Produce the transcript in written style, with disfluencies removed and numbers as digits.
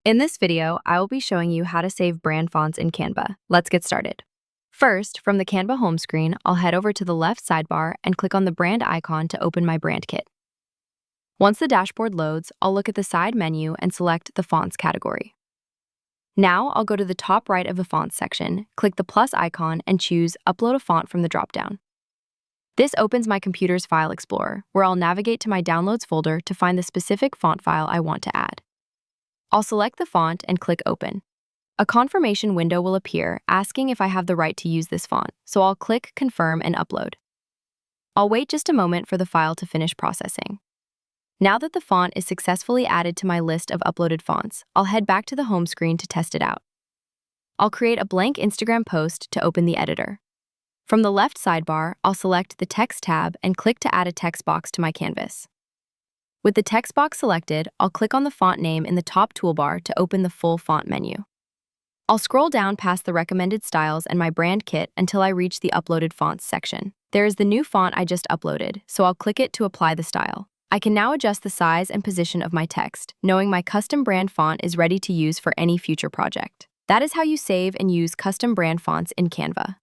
In this video, I will be showing you how to save brand fonts in Canva. Let's get started. First, from the Canva home screen, I'll head over to the left sidebar and click on the brand icon to open my brand kit. Once the dashboard loads, I'll look at the side menu and select the Fonts category. Now, I'll go to the top right of the Fonts section, click the plus icon, and choose Upload a Font from the dropdown. This opens my computer's File Explorer, where I'll navigate to my Downloads folder to find the specific font file I want to add. I'll select the font and click Open. A confirmation window will appear asking if I have the right to use this font, so I'll click Confirm and Upload. I'll wait just a moment for the file to finish processing. Now that the font is successfully added to my list of uploaded fonts, I'll head back to the home screen to test it out. I'll create a blank Instagram post to open the editor. From the left sidebar, I'll select the Text tab and click to add a text box to my canvas. With the text box selected, I'll click on the font name in the top toolbar to open the full font menu. I'll scroll down past the recommended styles and my brand kit until I reach the uploaded fonts section. There is the new font I just uploaded, so I'll click it to apply the style. I can now adjust the size and position of my text, knowing my custom brand font is ready to use for any future project. That is how you save and use custom brand fonts in Canva.